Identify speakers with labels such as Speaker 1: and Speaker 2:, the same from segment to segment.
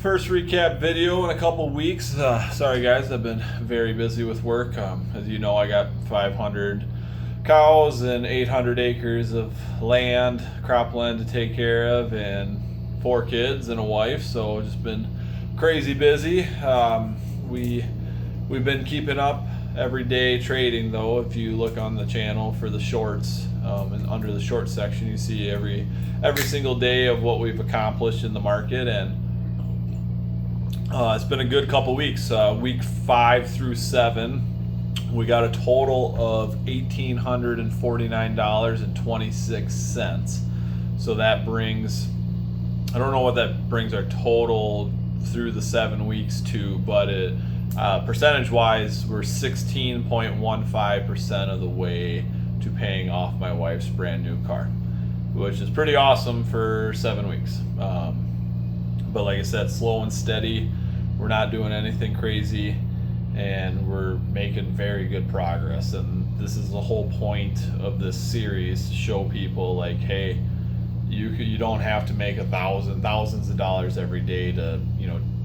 Speaker 1: First recap video in a couple weeks. Sorry guys, I've been very busy with work. As you know, I got 500 cows and 800 acres of land, cropland to take care of, and 4 kids and a wife. So just been crazy busy. We've been keeping up every day trading though. If you look on the channel for the shorts, and under the short section, you see every single day of what we've accomplished in the market. And it's been a good couple weeks. Week 5 through 7, we got a total of $1,849.26. So that brings, I don't know what that brings our total through the 7 weeks to, but it percentage-wise, we're 16.15% of the way to paying off my wife's brand new car, which is pretty awesome for 7 weeks. But like I said, slow and steady. We're not doing anything crazy, and we're making very good progress. And this is the whole point of this series, to show people like, hey, you don't have to make thousands of dollars every day to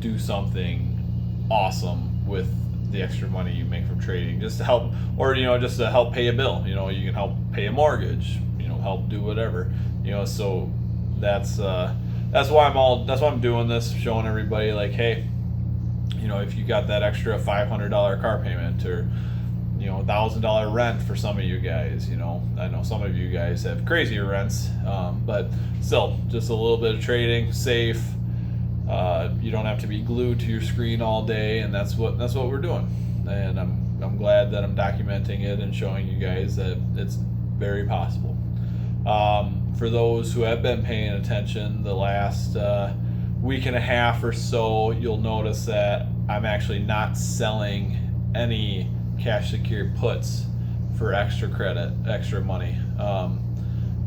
Speaker 1: do something awesome with the extra money you make from trading, just to help, or just to help pay a bill. You can help pay a mortgage, help do whatever. So that's why I'm doing this, showing everybody like, hey, if you got that extra $500 car payment, or $1,000 rent for some of you guys. I know some of you guys have crazier rents, but still, just a little bit of trading, safe. You don't have to be glued to your screen all day, and that's what we're doing. And I'm glad that I'm documenting it and showing you guys that it's very possible. For those who have been paying attention the last week and a half or so, you'll notice that I'm actually not selling any cash secured puts for extra credit, extra money.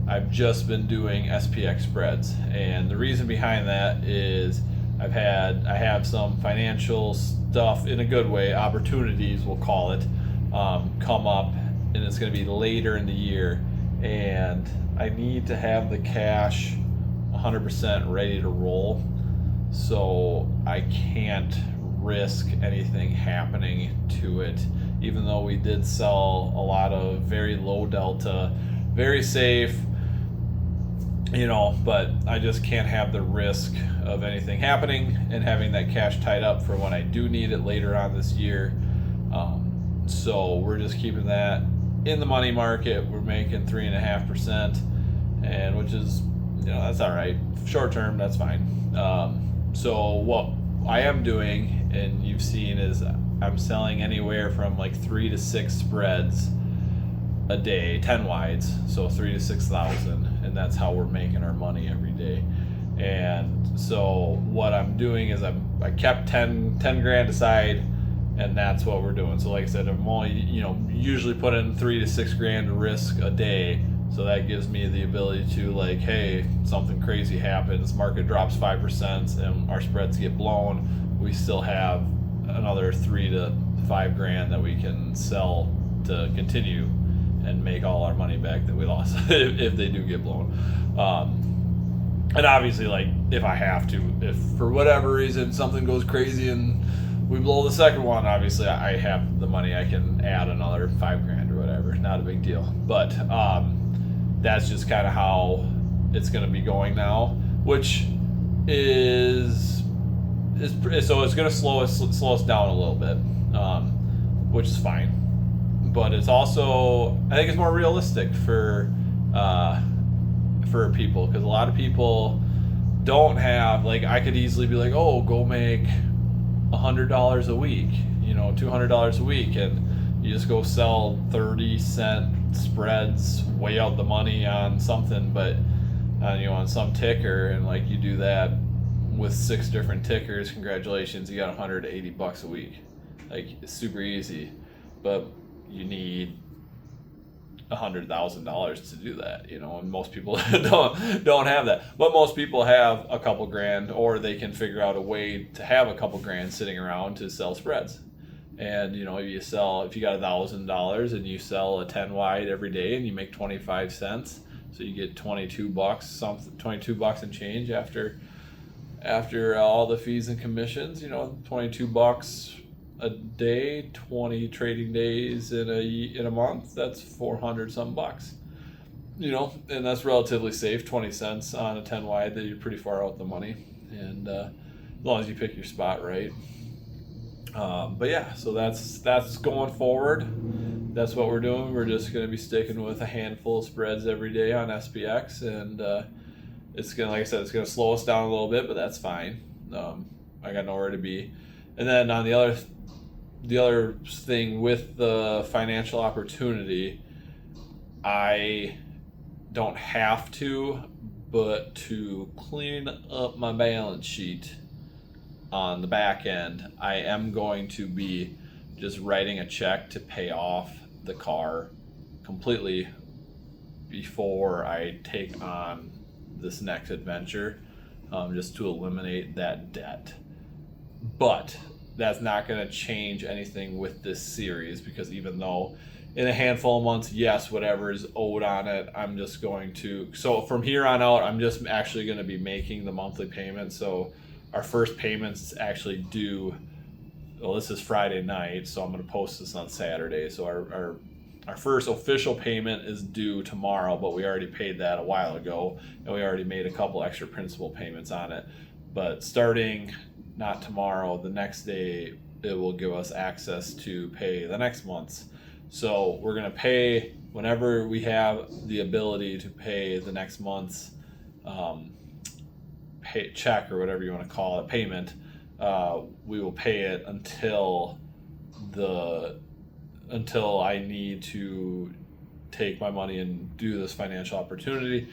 Speaker 1: I've just been doing SPX spreads, and the reason behind that is I have some financial stuff, in a good way, opportunities we'll call it, come up, and it's going to be later in the year, and I need to have the cash 100% ready to roll, so I can't risk anything happening to it, even though we did sell a lot of very low delta, very safe, but I just can't have the risk of anything happening and having that cash tied up for when I do need it later on this year. So we're just keeping that in the money market. We're making 3.5%, and which is, that's all right. Short term, that's fine. So what I am doing, and you've seen, is I'm selling anywhere from like 3 to 6 spreads a day, 10 wides, so 3 to 6,000, and that's how we're making our money every day. And so what I'm doing is I kept 10 grand aside, and that's what we're doing. So like I said, I'm only usually putting 3 to 6 grand risk a day, so that gives me the ability to, like, hey, something crazy happens, market drops 5% and our spreads get blown, we still have another 3 to 5 grand that we can sell to continue and make all our money back that we lost if they do get blown. And obviously, like, if I have to, if for whatever reason something goes crazy and we blow the second one, obviously I have the money, I can add another 5 grand or whatever, not a big deal. But that's just kind of how it's going to be going now, which is so it's going to slow us down a little bit, which is fine. But it's also, I think it's more realistic for people, because a lot of people don't have, like, I could easily be like, oh, go make $100 a week, $200 a week, and you just go sell 30-cent spreads, weigh out the money on something, but on some ticker, and like you do that with 6 different tickers, congratulations, you got $180 a week. Like, it's super easy, but you need $100,000 to do that, and most people don't have that. But most people have a couple grand, or they can figure out a way to have a couple grand sitting around to sell spreads. And if you got $1,000 and you sell a 10 wide every day and you make 25 cents, so you get $22, $22 and change after after all the fees and commissions, 22 bucks a day, 20 trading days in a month, that's 400 some bucks. And that's relatively safe. 20 cents on a 10 wide, that you're pretty far out the money, and as long as you pick your spot right. But yeah, so that's going forward. That's what we're doing. We're just going to be sticking with a handful of spreads every day on SPX, and it's gonna, like I said, it's gonna slow us down a little bit, but that's fine. I got nowhere to be. And then on the other thing with the financial opportunity, I don't have to, but to clean up my balance sheet on the back end, I am going to be just writing a check to pay off the car completely before I take on this next adventure, just to eliminate that debt. But that's not going to change anything with this series, because even though in a handful of months, yes, whatever is owed on it, I'm just going to, so from here on out, I'm just actually going to be making the monthly payment. So our first payment's actually due, well, this is Friday night, so I'm going to post this on Saturday. So our first official payment is due tomorrow, but we already paid that a while ago, and we already made a couple extra principal payments on it. But starting not tomorrow, the next day, it will give us access to pay the next month's. So we're going to pay whenever we have the ability to pay the next month's check, or whatever you want to call it, payment. We will pay it until I need to take my money and do this financial opportunity.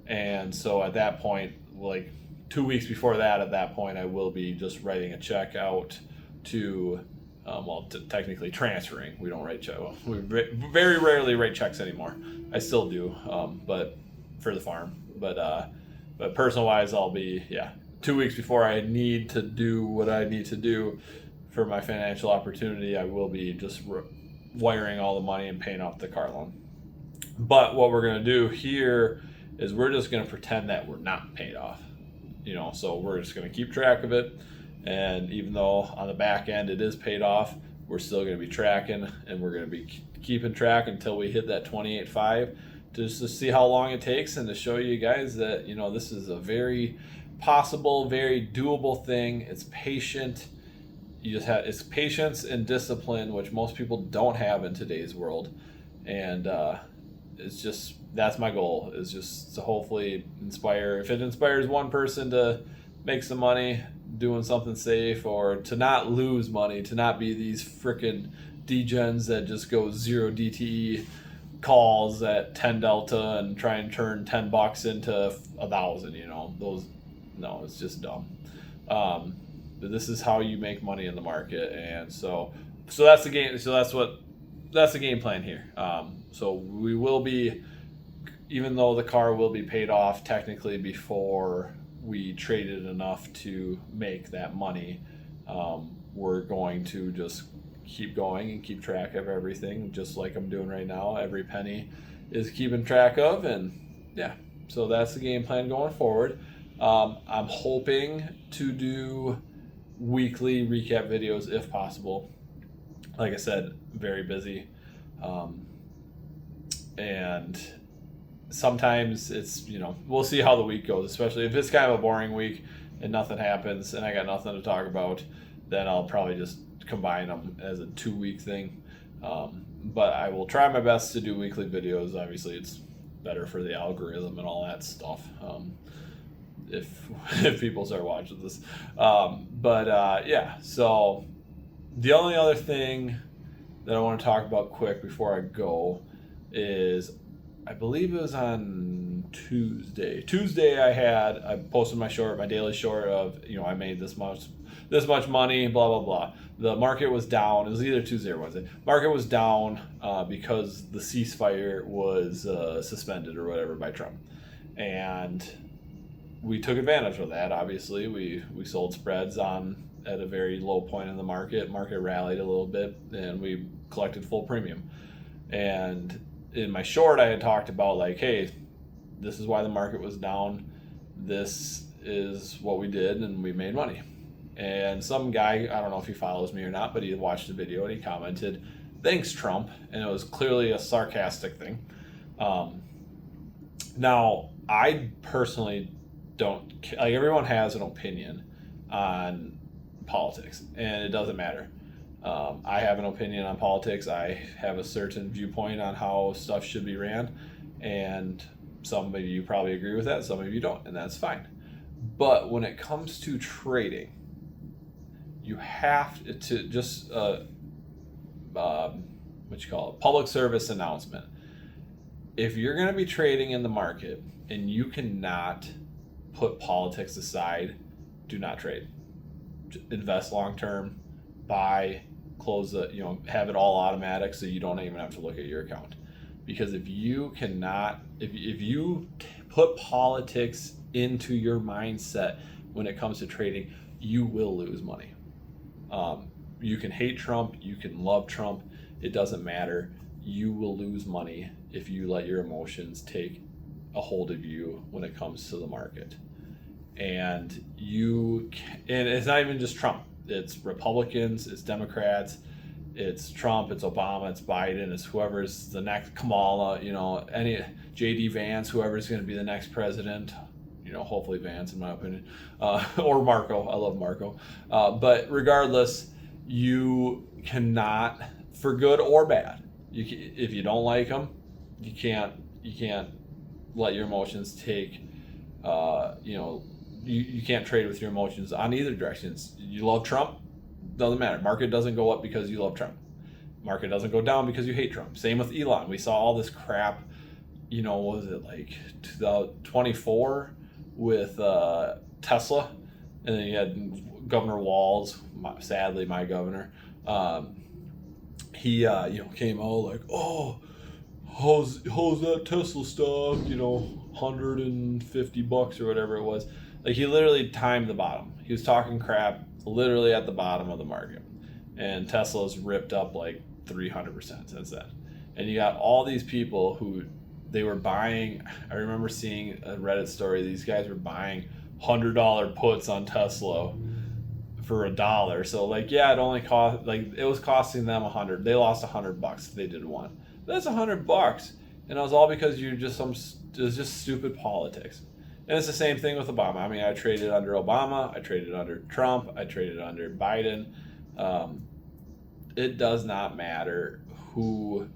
Speaker 1: And so at that point, like 2 weeks before that, at that point, I will be just writing a check out to, technically transferring. We don't write checks. We very rarely write checks anymore. I still do, but for the farm. But personal wise, I'll be, 2 weeks before I need to do what I need to do for my financial opportunity, I will be just wiring all the money and paying off the car loan. But what we're going to do here is we're just going to pretend that we're not paid off. So we're just going to keep track of it. And even though on the back end it is paid off, we're still going to be tracking, and we're going to be keeping track until we hit that 28.5, just to see how long it takes, and to show you guys that, this is a very possible, very doable thing. It's patient. It's patience and discipline, which most people don't have in today's world. And it's just, that's my goal, is just to hopefully inspire. If it inspires one person to make some money doing something safe, or to not lose money, to not be these freaking degens that just go 0 DTE calls at 10 delta and try and turn $10 into 1,000, those, no, it's just dumb. But this is how you make money in the market. And so that's the game. So that's the game plan here. So we will be, even though the car will be paid off technically before we traded enough to make that money, we're going to just keep going and keep track of everything, just like I'm doing right now. Every penny is keeping track of, and so that's the game plan going forward. I'm hoping to do weekly recap videos if possible. Like I said, very busy, and sometimes it's, we'll see how the week goes, especially if it's kind of a boring week and nothing happens and I got nothing to talk about, then I'll probably just combine them as a 2-week thing. But I will try my best to do weekly videos. Obviously, it's better for the algorithm and all that stuff, if people start watching this. So the only other thing that I want to talk about quick before I go is, I believe it was on Tuesday. I posted my daily short of, I made this much money, blah, blah, blah. The market was down. It was either Tuesday or Wednesday. Market was down because the ceasefire was suspended or whatever by Trump. And we took advantage of that. Obviously, we sold spreads at a very low point in the market. Market rallied a little bit, and we collected full premium. And in my short, I had talked about, like, hey, this is why the market was down. This is what we did, and we made money. And some guy, I don't know if he follows me or not, but he watched the video and he commented, "Thanks, Trump," and it was clearly a sarcastic thing. Now, I personally don't like, everyone has an opinion on politics, and it doesn't matter. I have an opinion on politics. I have a certain viewpoint on how stuff should be ran, and some of you probably agree with that, some of you don't, and that's fine. But when it comes to trading, you have to just what you call it, public service announcement. If you're going to be trading in the market and you cannot put politics aside, do not trade. Invest long term, buy, close the, have it all automatic so you don't even have to look at your account. Because if you cannot, if you put politics into your mindset when it comes to trading, you will lose money. You can hate Trump, you can love Trump, it doesn't matter. You will lose money if you let your emotions take a hold of you when it comes to the market. And it's not even just Trump. It's Republicans, it's Democrats, it's Trump, it's Obama, it's Biden, it's whoever's the next, Kamala, any JD Vance, whoever's going to be the next president. Hopefully Vance, in my opinion, or Marco. I love Marco. But regardless, you cannot, for good or bad, if you don't like them, you can't let your emotions take. You can't trade with your emotions on either direction. You love Trump, doesn't matter. Market doesn't go up because you love Trump. Market doesn't go down because you hate Trump. Same with Elon. We saw all this crap. What was it, like 2024 with Tesla, and then you had Governor Walz, sadly my governor. He came out like, "Oh, how's that Tesla stock? $150 or whatever it was." Like, he literally timed the bottom. He was talking crap literally at the bottom of the market, and Tesla's ripped up like 300% since then. And you got all these people who they were buying. I remember seeing a Reddit story. These guys were buying $100 puts on Tesla for $1. So it only cost, it was costing them $100. They lost $100 if they did one. That's $100, and it was all because it was just stupid politics. And it's the same thing with Obama. I mean, I traded under Obama, I traded under Trump, I traded under Biden. It does not matter who's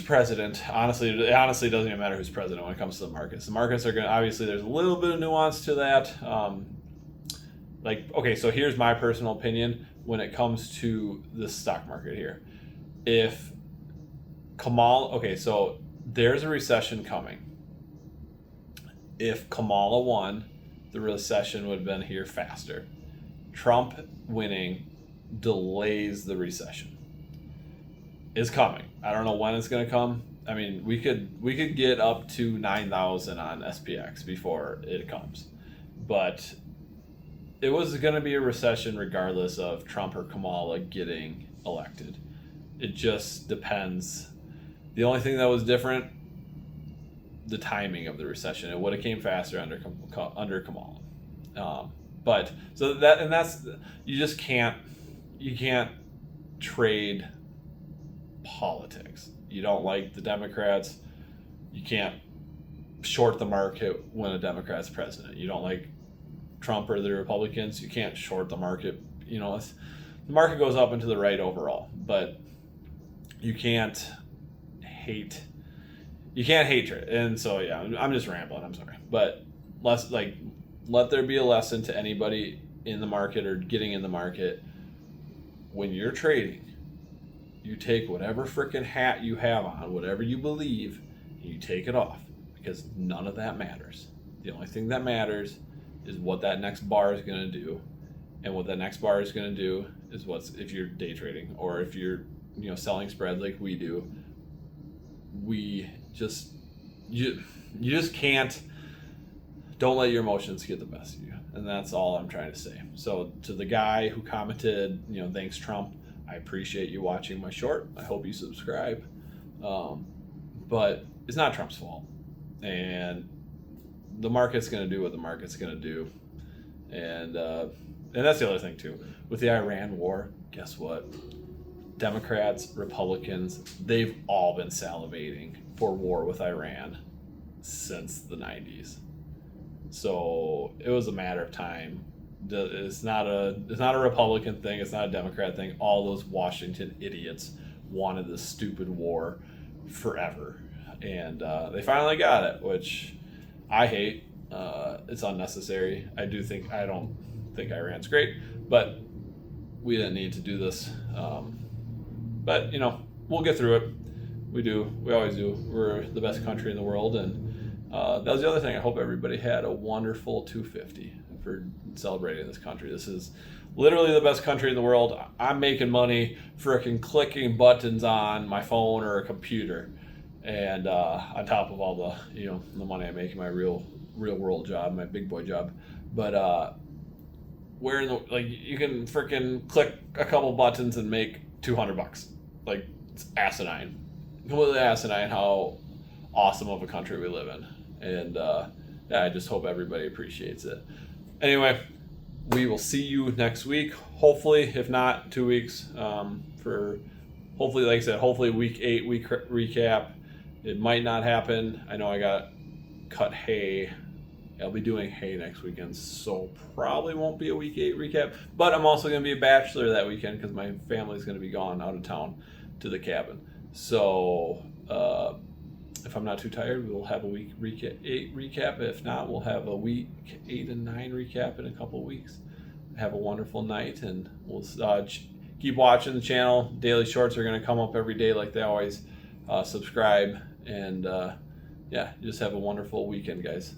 Speaker 1: president. Honestly, it doesn't even matter who's president when it comes to the markets. The markets are going to, obviously, there's a little bit of nuance to that. So here's my personal opinion when it comes to the stock market here. If so there's a recession coming. If Kamala won, the recession would have been here faster. Trump winning delays the recession. It's coming. I don't know when it's going to come. I mean, we could get up to 9,000 on SPX before it comes. But it was going to be a recession regardless of Trump or Kamala getting elected. It just depends. The only thing that was different, the timing of the recession. It would have came faster under Kamala. You can't trade politics. You don't like the Democrats, you can't short the market when a Democrat's president. You don't like Trump or the Republicans, you can't short the market. The market goes up and to the right overall, but you can't hate it. And so, yeah, I'm just rambling, I'm sorry. But let there be a lesson to anybody in the market or getting in the market. When you're trading, you take whatever freaking hat you have on, whatever you believe, and you take it off, because none of that matters. The only thing that matters is what that next bar is going to do. And what that next bar is going to do is if you're day trading, or if you're selling spreads like we do, you just can't. Don't let your emotions get the best of you, and that's all I'm trying to say. So to the guy who commented, thanks Trump, I appreciate you watching my short. I hope you subscribe. But it's not Trump's fault, and the market's going to do what the market's going to do. And that's the other thing too. With the Iran war, guess what? Democrats, Republicans, they've all been salivating for war with Iran since the 90s. So it was a matter of time. It's not a Republican thing. It's not a Democrat thing. All those Washington idiots wanted this stupid war forever, and they finally got it, which I hate. It's unnecessary. I don't think Iran's great, but we didn't need to do this. But we'll get through it. We do. We always do. We're the best country in the world, and that was the other thing. I hope everybody had a wonderful 250 for celebrating this country. This is literally the best country in the world. I'm making money freaking clicking buttons on my phone or a computer, and on top of all the the money I make in my real world job, my big boy job. But where in the you can freaking click a couple buttons and make $200. Like, it's asinine, completely asinine how awesome of a country we live in. And I just hope everybody appreciates it. Anyway, we will see you next week. Hopefully, if not 2 weeks, for hopefully, like I said, hopefully week 8 recap. It might not happen. I know I got cut hay. I'll be doing hay next weekend, so probably won't be a week 8 recap. But I'm also going to be a bachelor that weekend because my family's going to be gone out of town to the cabin. So if I'm not too tired, we'll have a week 8 recap. If not, we'll have a week 8 and 9 recap in a couple of weeks. Have a wonderful night, and we'll keep watching the channel. Daily shorts are going to come up every day like they always. Subscribe, and just have a wonderful weekend, guys.